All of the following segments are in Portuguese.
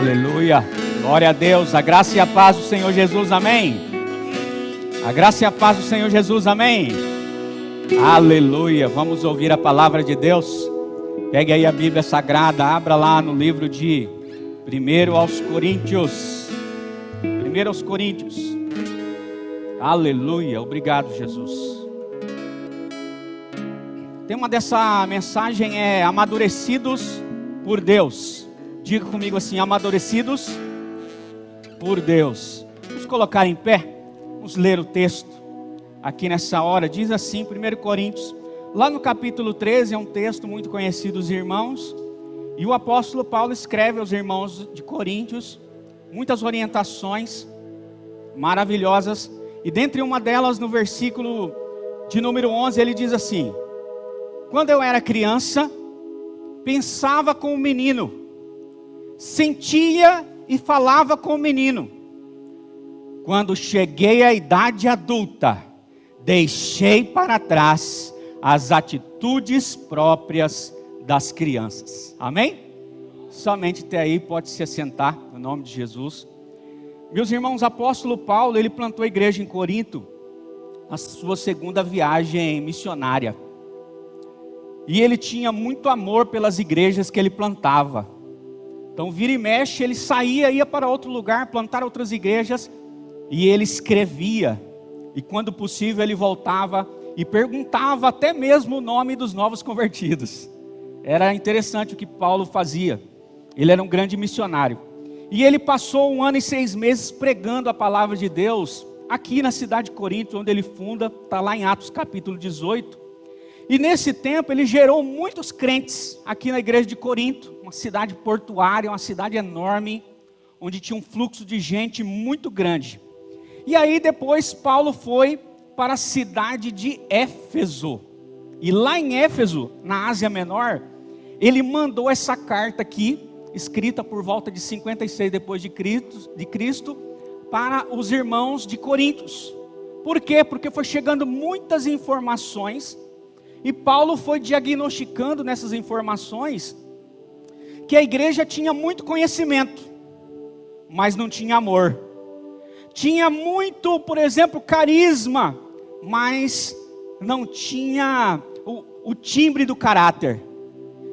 Aleluia, glória a Deus, a graça e a paz do Senhor Jesus, amém. A graça e a paz do Senhor Jesus, amém. Aleluia, vamos ouvir a palavra de Deus. Pegue aí a Bíblia Sagrada, abra lá no livro de 1 aos Coríntios. 1 aos Coríntios. Aleluia, obrigado Jesus. O tema dessa mensagem é amadurecidos por Deus. Diga comigo assim, amadurecidos por Deus. Vamos colocar em pé, vamos ler o texto aqui nessa hora. Diz assim, 1 Coríntios, lá no capítulo 13, é um texto muito conhecido dos irmãos. E o apóstolo Paulo escreve aos irmãos de Coríntios muitas orientações maravilhosas. E dentre uma delas, no versículo de número 11, ele diz assim: quando eu era criança, pensava como menino, sentia e falava como menino. Quando cheguei à idade adulta, deixei para trás as atitudes próprias das crianças. Amém? Somente até aí, pode se assentar, no nome de Jesus. Meus irmãos, o apóstolo Paulo, ele plantou a igreja em Corinto, na sua segunda viagem missionária. E ele tinha muito amor pelas igrejas que ele plantava. Então vira e mexe, ele saía, ia para outro lugar, plantar outras igrejas, e ele escrevia, e quando possível ele voltava e perguntava até mesmo o nome dos novos convertidos. Era interessante o que Paulo fazia. Ele era um grande missionário, e ele passou 1 ano e 6 meses pregando a palavra de Deus, aqui na cidade de Corinto, onde ele funda, está lá em Atos capítulo 18, e nesse tempo ele gerou muitos crentes aqui na igreja de Corinto, uma cidade portuária, uma cidade enorme, onde tinha um fluxo de gente muito grande. E aí depois Paulo foi para a cidade de Éfeso, e lá em Éfeso, na Ásia Menor, ele mandou essa carta aqui, escrita por volta de 56 depois de Cristo, para os irmãos de Corintos. Por quê? Porque foi chegando muitas informações, e Paulo foi diagnosticando nessas informações que a igreja tinha muito conhecimento, mas não tinha amor. Tinha muito, por exemplo, carisma, mas não tinha o timbre do caráter.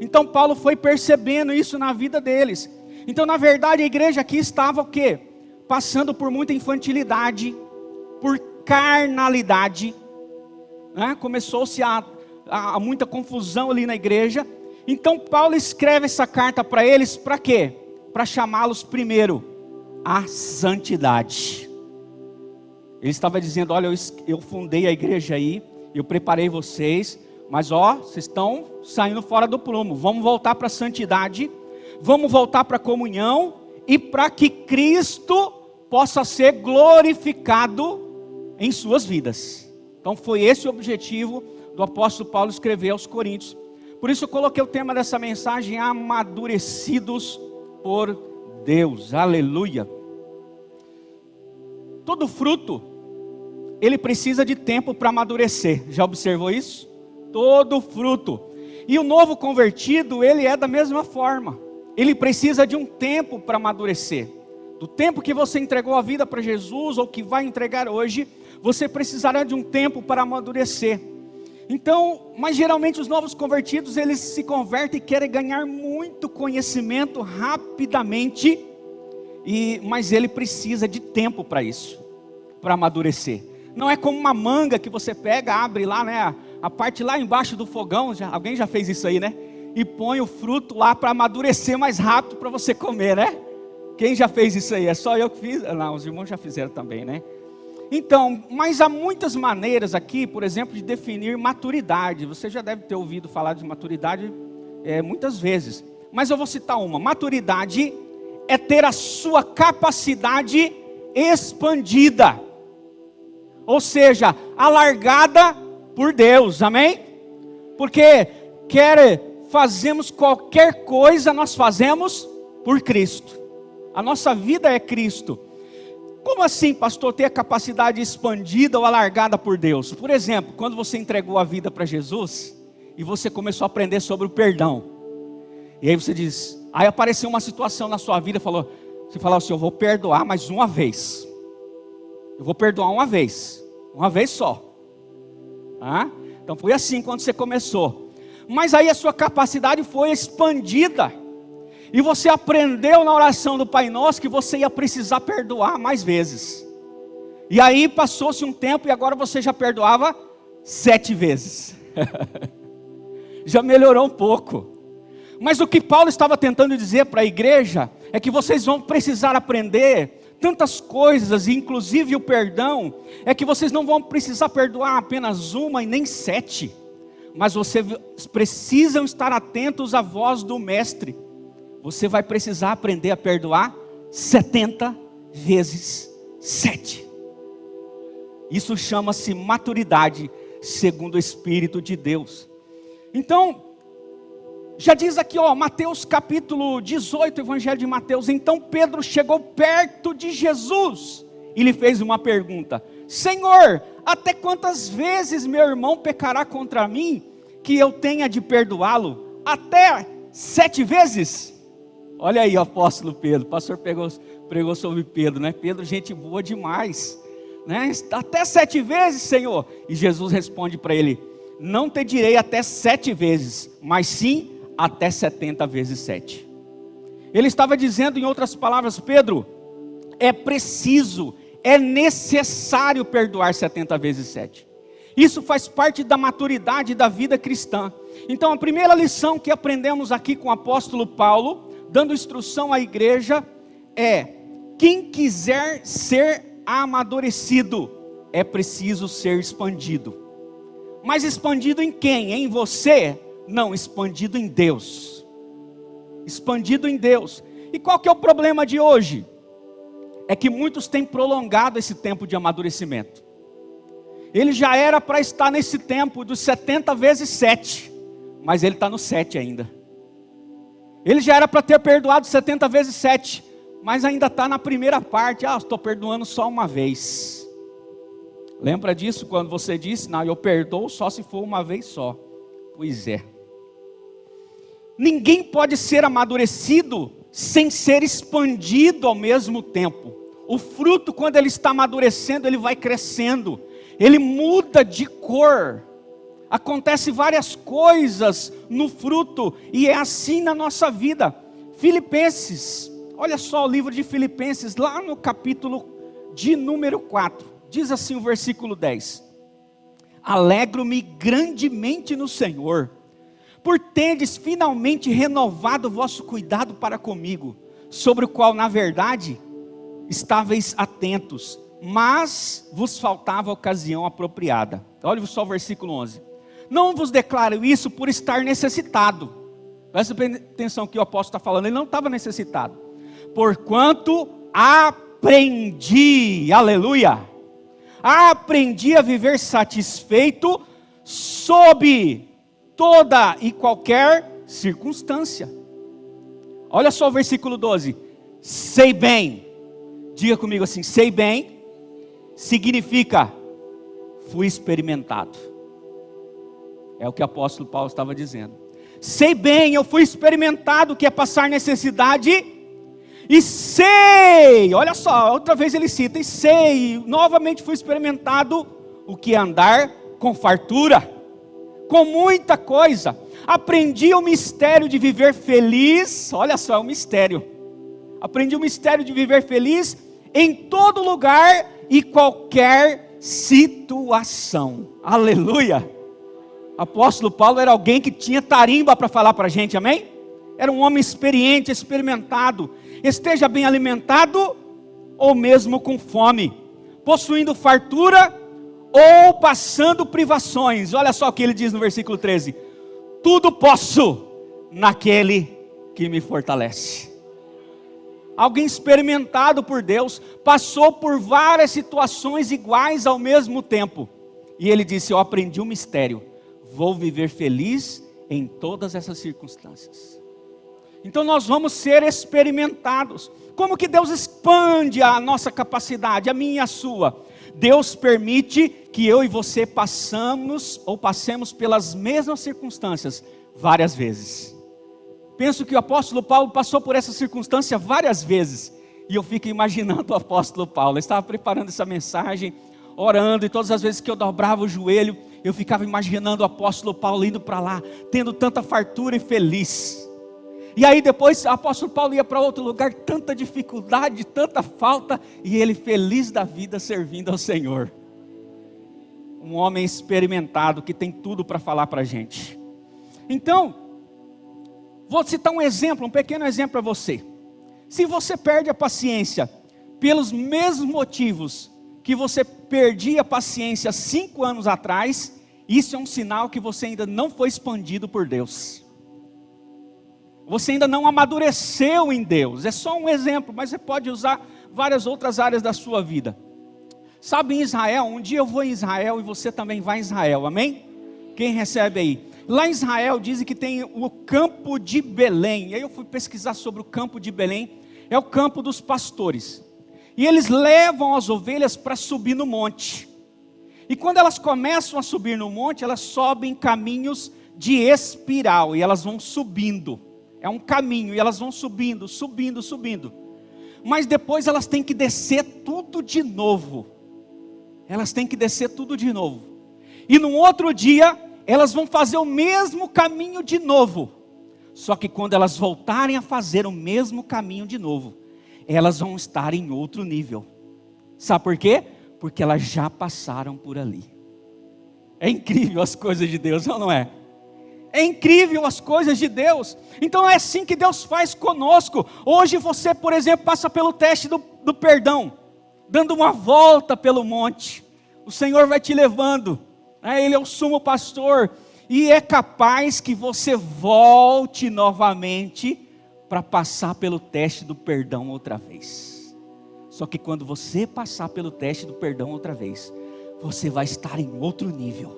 Então Paulo foi percebendo isso na vida deles. Então na verdade a igreja aqui estava o quê? Passando por muita infantilidade, por carnalidade, né? Começou-se a muita confusão ali na igreja. Então Paulo escreve essa carta para eles, para quê? Para chamá-los primeiro à santidade. Ele estava dizendo, olha, eu fundei a igreja aí, eu preparei vocês, mas vocês estão saindo fora do prumo. Vamos voltar para a santidade, vamos voltar para a comunhão, e para que Cristo possa ser glorificado em suas vidas. Então foi esse o objetivo do apóstolo Paulo escrever aos Coríntios. Por isso eu coloquei o tema dessa mensagem, amadurecidos por Deus. Aleluia. Todo fruto, ele precisa de tempo para amadurecer. Já observou isso? Todo fruto. E o novo convertido, ele é da mesma forma. Ele precisa de um tempo para amadurecer. Do tempo que você entregou a vida para Jesus, ou que vai entregar hoje, você precisará de um tempo para amadurecer. Então, mas geralmente os novos convertidos, eles se convertem e querem ganhar muito conhecimento rapidamente, mas ele precisa de tempo para isso, para amadurecer. Não é como uma manga que você pega, abre lá, né, a parte lá embaixo do fogão, alguém já fez isso aí, né? E põe o fruto lá para amadurecer mais rápido para você comer, né? Quem já fez isso aí? É só eu que fiz? Não, os irmãos já fizeram também, né? Então, mas há muitas maneiras aqui, por exemplo, de definir maturidade. Você já deve ter ouvido falar de maturidade muitas vezes. Mas eu vou citar uma. Maturidade é ter a sua capacidade expandida. Ou seja, alargada por Deus, amém? Porque fazemos qualquer coisa, nós fazemos por Cristo. A nossa vida é Cristo. Como assim, pastor, ter a capacidade expandida ou alargada por Deus? Por exemplo, quando você entregou a vida para Jesus, e você começou a aprender sobre o perdão, e aí você diz, Aí apareceu uma situação na sua vida, você falou assim, eu vou perdoar mais uma vez. Eu vou perdoar uma vez só. Então foi assim quando você começou. Mas aí a sua capacidade foi expandida. E você aprendeu na oração do Pai Nosso que você ia precisar perdoar mais vezes. E aí passou-se um tempo e agora você já perdoava 7 vezes. Já melhorou um pouco. Mas o que Paulo estava tentando dizer para a igreja é que vocês vão precisar aprender tantas coisas, inclusive o perdão, é que vocês não vão precisar perdoar apenas uma e nem 7, mas vocês precisam estar atentos à voz do Mestre. Você vai precisar aprender a perdoar 70 vezes 7. Isso chama-se maturidade segundo o Espírito de Deus. Então, já diz aqui, Mateus capítulo 18, Evangelho de Mateus. Então Pedro chegou perto de Jesus e lhe fez uma pergunta: Senhor, até quantas vezes meu irmão pecará contra mim, que eu tenha de perdoá-lo? Até 7 vezes? Olha aí o apóstolo Pedro, o pastor pregou sobre Pedro, né? Pedro, gente boa demais, né? Até 7 vezes, Senhor. E Jesus responde para ele: não te direi até 7 vezes, mas sim até 70 vezes 7. Ele estava dizendo, em outras palavras, Pedro, é preciso, é necessário perdoar 70 vezes 7. Isso faz parte da maturidade da vida cristã. Então a primeira lição que aprendemos aqui com o apóstolo Paulo, dando instrução à igreja, é: quem quiser ser amadurecido, é preciso ser expandido. Mas expandido em quem? Em você? Não, expandido em Deus. Expandido em Deus. E qual que é o problema de hoje? É que muitos têm prolongado esse tempo de amadurecimento. Ele já era para estar nesse tempo dos 70 vezes 7, mas ele está no 7 ainda. Ele já era para ter perdoado 70 vezes 7, mas ainda está na primeira parte. Estou perdoando só uma vez. Lembra disso quando você disse: não, eu perdoo só se for uma vez só. Pois é. Ninguém pode ser amadurecido sem ser expandido ao mesmo tempo. O fruto, quando ele está amadurecendo, ele vai crescendo, ele muda de cor. Acontece várias coisas no fruto, e é assim na nossa vida. Filipenses, olha só o livro de Filipenses, lá no capítulo de número 4, diz assim o versículo 10: alegro-me grandemente no Senhor, por terdes finalmente renovado o vosso cuidado para comigo, sobre o qual na verdade estáveis atentos, mas vos faltava a ocasião apropriada. Olha só o versículo 11: não vos declaro isso por estar necessitado. Presta atenção que o apóstolo está falando, ele não estava necessitado. Porquanto aprendi, aleluia, aprendi a viver satisfeito sob toda e qualquer circunstância. Olha só o versículo 12: sei bem, diga comigo assim, sei bem, significa fui experimentado. É o que o apóstolo Paulo estava dizendo. Sei bem, eu fui experimentado o que é passar necessidade, e sei, olha só, outra vez ele cita, e sei, novamente fui experimentado o que é andar com fartura, com muita coisa. Aprendi o mistério de viver feliz, olha só, é um mistério. Aprendi o mistério de viver feliz em todo lugar e qualquer situação. Aleluia! Apóstolo Paulo era alguém que tinha tarimba para falar para a gente, amém? Era um homem experiente, experimentado. Esteja bem alimentado ou mesmo com fome, possuindo fartura ou passando privações. Olha só o que ele diz no versículo 13: tudo posso naquele que me fortalece. Alguém experimentado por Deus, passou por várias situações iguais ao mesmo tempo, e ele disse: eu aprendi um mistério, vou viver feliz em todas essas circunstâncias. Então nós vamos ser experimentados. Como que Deus expande a nossa capacidade, a minha e a sua? Deus permite que eu e você passemos pelas mesmas circunstâncias várias vezes. penso que o apóstolo Paulo passou por essa circunstância várias vezes. E eu fico imaginando o apóstolo Paulo. Eu estava preparando essa mensagem, orando, e todas as vezes que eu dobrava o joelho, eu ficava imaginando o apóstolo Paulo indo para lá, tendo tanta fartura e feliz. E aí depois o apóstolo Paulo ia para outro lugar, tanta dificuldade, tanta falta, e ele feliz da vida servindo ao Senhor. Um homem experimentado que tem tudo para falar para a gente. Então, vou citar um exemplo, um pequeno exemplo para você. Se você perde a paciência pelos mesmos motivos que você perdia a paciência 5 anos atrás, isso é um sinal que você ainda não foi expandido por Deus. Você ainda não amadureceu em Deus. É só um exemplo, mas você pode usar várias outras áreas da sua vida. Sabe, em Israel, um dia eu vou em Israel e você também vai em Israel, amém? Quem recebe aí? Lá em Israel dizem que tem o campo de Belém. E aí eu fui pesquisar sobre o campo de Belém. É o campo dos pastores. E eles levam as ovelhas para subir no monte. E quando elas começam a subir no monte, elas sobem caminhos de espiral. E elas vão subindo. É um caminho e elas vão subindo, subindo, subindo. Mas depois elas têm que descer tudo de novo. Elas têm que descer tudo de novo. E no outro dia, elas vão fazer o mesmo caminho de novo. Só que quando elas voltarem a fazer o mesmo caminho de novo, elas vão estar em outro nível. Sabe por quê? Porque elas já passaram por ali. É incrível as coisas de Deus, não é? É incrível as coisas de Deus. Então é assim que Deus faz conosco. Hoje você, por exemplo, passa pelo teste do perdão, dando uma volta pelo monte. O Senhor vai te levando. Ele é o sumo pastor. E é capaz que você volte novamente para passar pelo teste do perdão outra vez. Só que quando você passar pelo teste do perdão outra vez, você vai estar em outro nível.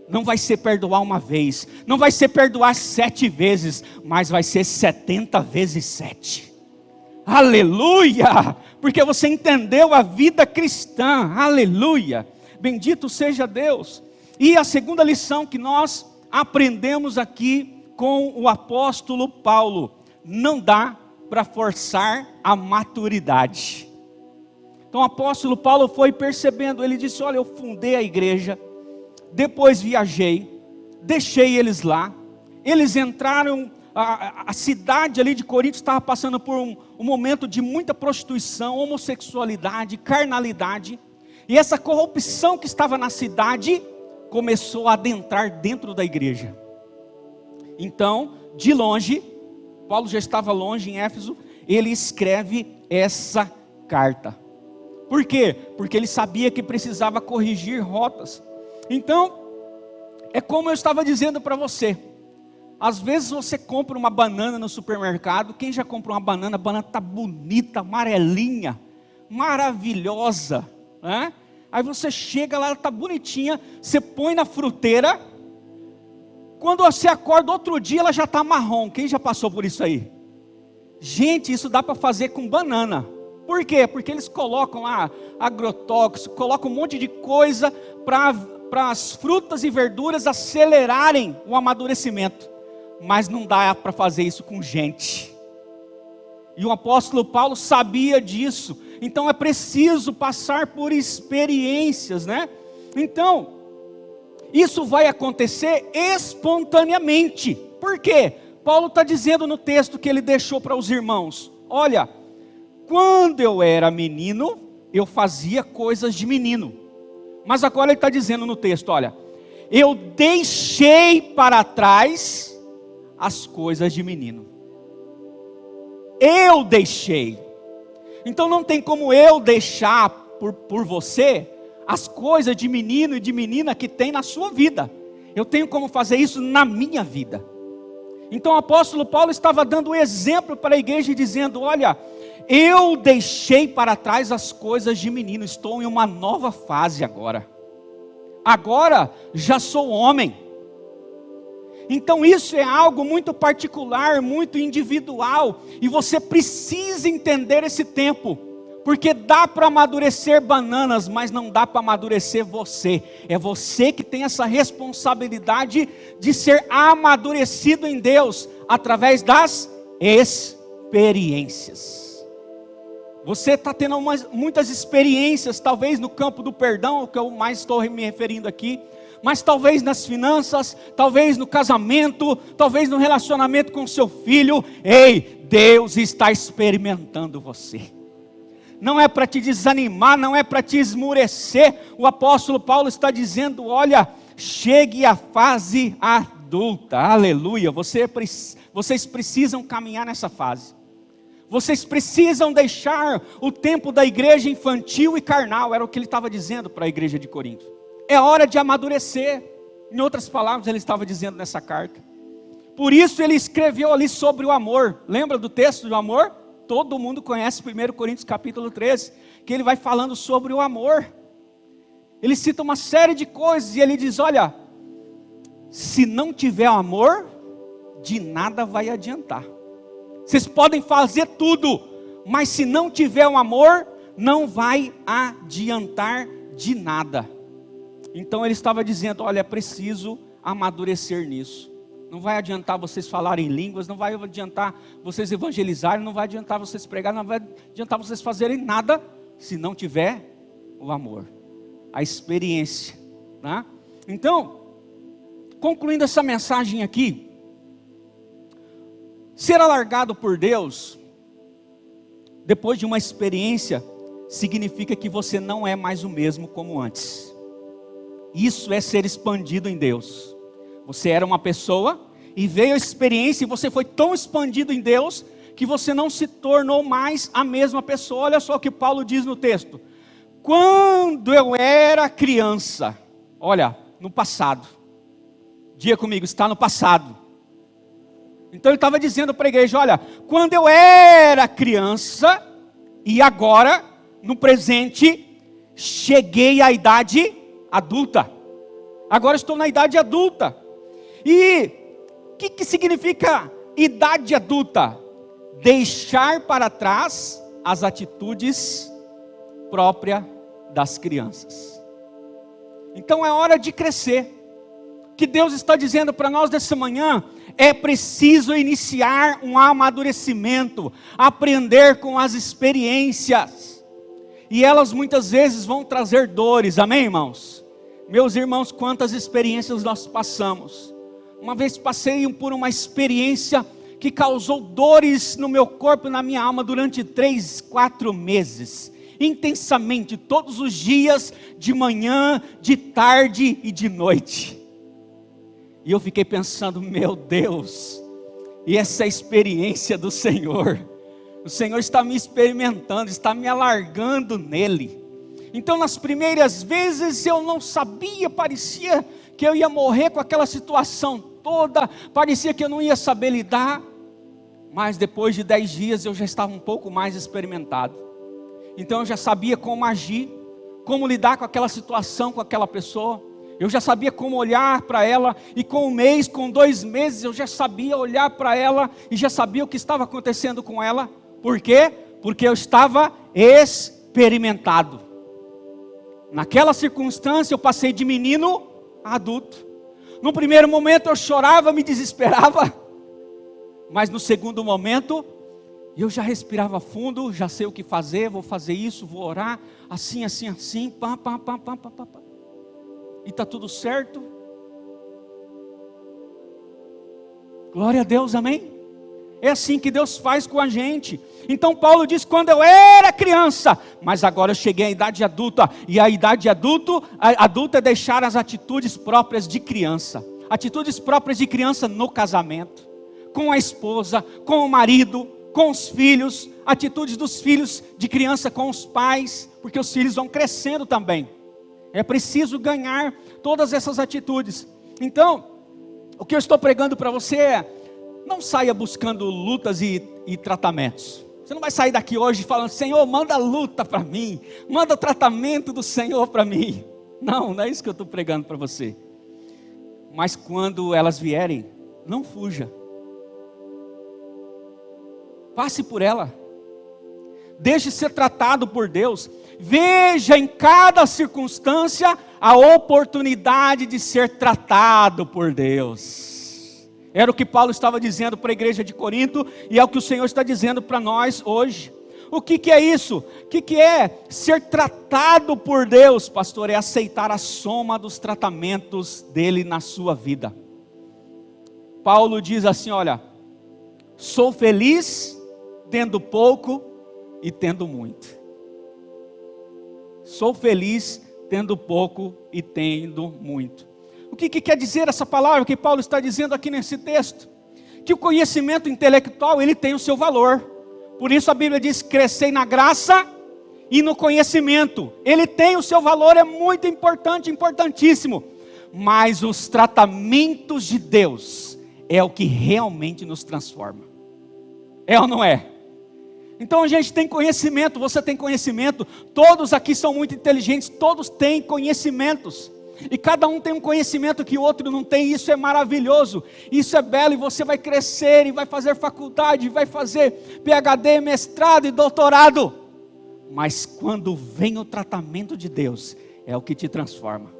Não vai ser perdoar uma vez, não vai ser perdoar 7 vezes, mas vai ser 70 vezes 7. Aleluia! Porque você entendeu a vida cristã. Aleluia! Bendito seja Deus. E a segunda lição que nós aprendemos aqui com o apóstolo Paulo: não dá para forçar a maturidade. Então o apóstolo Paulo foi percebendo, ele disse: olha, eu fundei a igreja, depois viajei, deixei eles lá, eles entraram, a cidade ali de Corinto estava passando por um momento de muita prostituição, homossexualidade, carnalidade, e essa corrupção que estava na cidade começou a adentrar dentro da igreja. Então, de longe, Paulo já estava longe em Éfeso, ele escreve essa carta. Por quê? Porque ele sabia que precisava corrigir rotas. Então, é como eu estava dizendo para você. Às vezes você compra uma banana no supermercado. Quem já comprou uma banana? A banana está bonita, amarelinha, maravilhosa, né? Aí você chega lá, ela está bonitinha, você põe na fruteira. Quando você acorda outro dia, ela já está marrom. Quem já passou por isso aí? Gente, isso dá para fazer com banana. Por quê? Porque eles colocam lá agrotóxico, colocam um monte de coisa para as frutas e verduras acelerarem o amadurecimento. Mas não dá para fazer isso com gente. E o apóstolo Paulo sabia disso. Então é preciso passar por experiências, né? Então, isso vai acontecer espontaneamente. Por quê? Paulo está dizendo no texto que ele deixou para os irmãos: olha, quando eu era menino, eu fazia coisas de menino. Mas agora ele está dizendo no texto: olha, eu deixei para trás as coisas de menino. Eu deixei. Então não tem como eu deixar por você as coisas de menino e de menina que tem na sua vida. Eu tenho como fazer isso na minha vida. Então o apóstolo Paulo estava dando um exemplo para a igreja e dizendo: olha, eu deixei para trás as coisas de menino, estou em uma nova fase agora. Agora já sou homem. Então isso é algo muito particular, muito individual, e você precisa entender esse tempo, Porque dá para amadurecer bananas, mas não dá para amadurecer você. É você que tem essa responsabilidade de ser amadurecido em Deus, através das experiências. Você está tendo muitas experiências, talvez no campo do perdão, o que eu mais estou me referindo aqui, mas talvez nas finanças, talvez no casamento, talvez no relacionamento com seu filho. Ei, Deus está experimentando você. Não é para te desanimar, não é para te esmurecer. O apóstolo Paulo está dizendo: olha, chegue à fase adulta, aleluia. Vocês precisam caminhar nessa fase. Vocês precisam deixar o tempo da igreja infantil e carnal. Era o que ele estava dizendo para a igreja de Corinto. É hora de amadurecer. Em outras palavras, ele estava dizendo nessa carta. Por isso ele escreveu ali sobre o amor. Lembra do texto do amor? Todo mundo conhece 1 Coríntios capítulo 13, que ele vai falando sobre o amor. Ele cita uma série de coisas e ele diz: olha, se não tiver amor, de nada vai adiantar. Vocês podem fazer tudo, mas se não tiver um amor, não vai adiantar de nada. Então ele estava dizendo: olha, é preciso amadurecer nisso. Não vai adiantar vocês falarem línguas, não vai adiantar vocês evangelizarem, não vai adiantar vocês pregarem, não vai adiantar vocês fazerem nada, se não tiver o amor, a experiência, né? Então, concluindo essa mensagem aqui, ser alargado por Deus, depois de uma experiência, significa que você não é mais o mesmo como antes. Isso é ser expandido em Deus. Você era uma pessoa e veio a experiência e você foi tão expandido em Deus que você não se tornou mais a mesma pessoa. Olha só o que Paulo diz no texto: quando eu era criança, olha, no passado, diga comigo, está no passado. Então ele estava dizendo para a igreja: olha, quando eu era criança e agora, no presente, cheguei à idade adulta. Agora estou na idade adulta. E o que significa idade adulta? Deixar para trás as atitudes próprias das crianças. Então é hora de crescer. O que Deus está dizendo para nós nessa manhã: é preciso iniciar um amadurecimento, aprender com as experiências. E elas muitas vezes vão trazer dores, amém, irmãos? Meus irmãos, quantas experiências nós passamos. Uma vez passei por uma experiência que causou dores no meu corpo e na minha alma durante 3, 4 meses. Intensamente, todos os dias, de manhã, de tarde e de noite. E eu fiquei pensando: meu Deus, e essa experiência do Senhor? O Senhor está me experimentando, está me alargando nele. Então nas primeiras vezes eu não sabia, parecia que eu ia morrer com aquela situação toda, parecia que eu não ia saber lidar. Mas depois de 10 dias eu já estava um pouco mais experimentado. Então eu já sabia como agir, como lidar com aquela situação, com aquela pessoa. Eu já sabia como olhar para ela, e com 1 mês, com 2 meses, eu já sabia olhar para ela, e já sabia o que estava acontecendo com ela. Por quê? Porque eu estava experimentado. Naquela circunstância eu passei de menino a adulto. No primeiro momento eu chorava, me desesperava, mas no segundo momento eu já respirava fundo, já sei o que fazer, vou fazer isso, vou orar, assim, pá. E está tudo certo. Glória a Deus, amém? É assim que Deus faz com a gente. Então Paulo diz: quando eu era criança, mas agora eu cheguei à idade adulta. E a idade adulta é deixar as atitudes próprias de criança. Atitudes próprias de criança no casamento, com a esposa, com o marido, com os filhos. Atitudes dos filhos de criança com os pais, porque os filhos vão crescendo também. É preciso ganhar todas essas atitudes. Então, o que eu estou pregando para você é: não saia buscando lutas e tratamentos. Você não vai sair daqui hoje falando: Senhor, manda luta para mim, manda tratamento do Senhor para mim. Não é isso que eu estou pregando para você. Mas quando elas vierem, não fuja. Passe por ela. deixe ser tratado por Deus. Veja em cada circunstância a oportunidade de ser tratado por Deus. Era o que Paulo estava dizendo para a igreja de Corinto, e é o que o Senhor está dizendo para nós hoje. O que é isso? O que é ser tratado por Deus, pastor? É aceitar a soma dos tratamentos dele na sua vida. Paulo diz assim, olha, sou feliz tendo pouco e tendo muito. Sou feliz tendo pouco e tendo muito. O que quer dizer essa palavra que Paulo está dizendo aqui nesse texto? Que o conhecimento intelectual, ele tem o seu valor. Por isso a Bíblia diz, crescei na graça e no conhecimento. Ele tem o seu valor, é muito importante, importantíssimo. Mas os tratamentos de Deus é o que realmente nos transforma. É ou não é? Então a gente tem conhecimento, você tem conhecimento, todos aqui são muito inteligentes, todos têm conhecimentos. E cada um tem um conhecimento que o outro não tem, isso é maravilhoso, isso é belo, e você vai crescer, e vai fazer faculdade, vai fazer PhD, mestrado e doutorado. Mas quando vem o tratamento de Deus, é o que te transforma.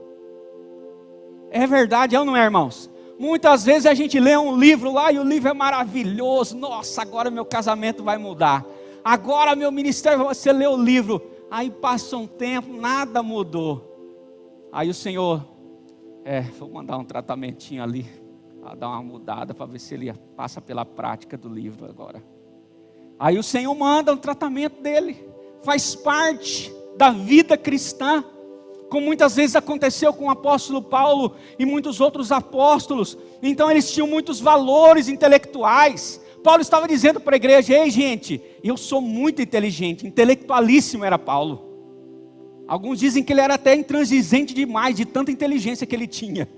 É verdade, é ou não é, irmãos? Muitas vezes a gente lê um livro lá, e o livro é maravilhoso, nossa, agora meu casamento vai mudar, agora meu ministério, você lê o livro, aí passa um tempo, nada mudou. Aí o Senhor, vou mandar um tratamentinho ali, dar uma mudada para ver se ele passa pela prática do livro agora. Aí o Senhor manda um tratamento dele, faz parte da vida cristã, como muitas vezes aconteceu com o apóstolo Paulo e muitos outros apóstolos. Então eles tinham muitos valores intelectuais. Paulo estava dizendo para a igreja, ei gente, eu sou muito inteligente, intelectualíssimo era Paulo. Alguns dizem que ele era até intransigente demais, de tanta inteligência que ele tinha.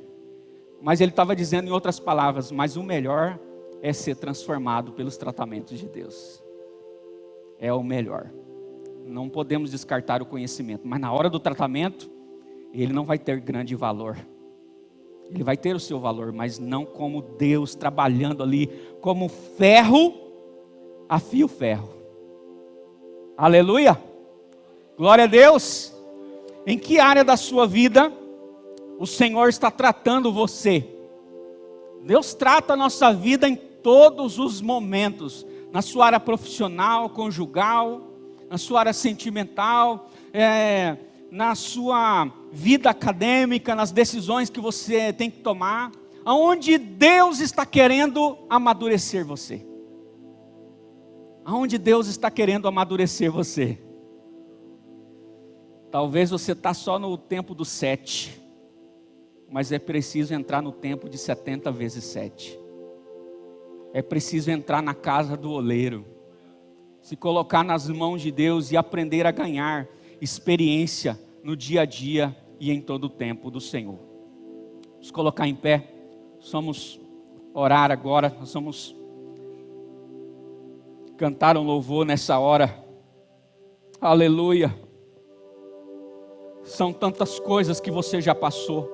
Mas ele estava dizendo em outras palavras, mas o melhor é ser transformado pelos tratamentos de Deus. É o melhor. Não podemos descartar o conhecimento, mas na hora do tratamento, ele não vai ter grande valor. Ele vai ter o seu valor, mas não como Deus trabalhando ali, como ferro afia o ferro. Aleluia! Glória a Deus! Em que área da sua vida o Senhor está tratando você? Deus trata a nossa vida em todos os momentos. Na sua área profissional, conjugal, na sua área sentimental, na sua vida acadêmica, nas decisões que você tem que tomar. Aonde Deus está querendo amadurecer você? Aonde Deus está querendo amadurecer você? Talvez você está só no tempo do 7, mas é preciso entrar no tempo de 70 vezes 7. É preciso entrar na casa do oleiro, se colocar nas mãos de Deus e aprender a ganhar experiência no dia a dia e em todo o tempo do Senhor. Vamos colocar em pé, vamos orar agora, nós vamos cantar um louvor nessa hora. Aleluia. São tantas coisas que você já passou,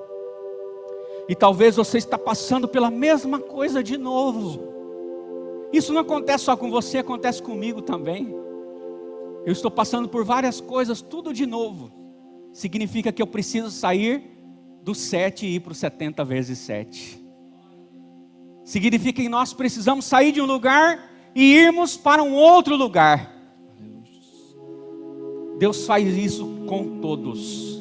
e talvez você está passando pela mesma coisa de novo. Isso não acontece só com você, acontece comigo também. Eu estou passando por várias coisas, tudo de novo. Significa que eu preciso sair do 7 e ir para o 70 vezes 7. Significa que nós precisamos sair de um lugar e irmos para um outro lugar. Deus faz isso com todos,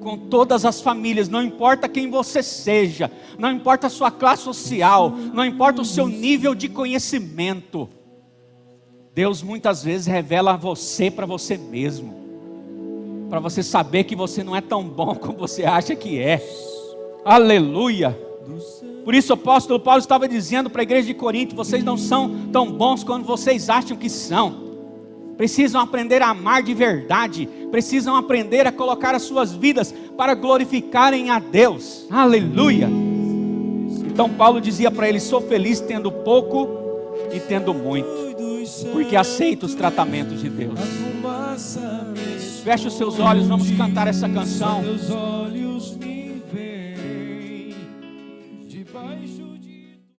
com todas as famílias, não importa quem você seja, não importa a sua classe social, não importa o seu nível de conhecimento. Deus muitas vezes revela você para você mesmo, para você saber que você não é tão bom como você acha que é. Aleluia! Por isso o apóstolo Paulo estava dizendo para a igreja de Corinto, vocês não são tão bons quanto vocês acham que são. Precisam aprender a amar de verdade, precisam aprender a colocar as suas vidas para glorificarem a Deus. Aleluia! Então Paulo dizia para eles, sou feliz tendo pouco e tendo muito, porque aceito os tratamentos de Deus. Feche os seus olhos, vamos cantar essa canção. Teus olhos me veem debaixo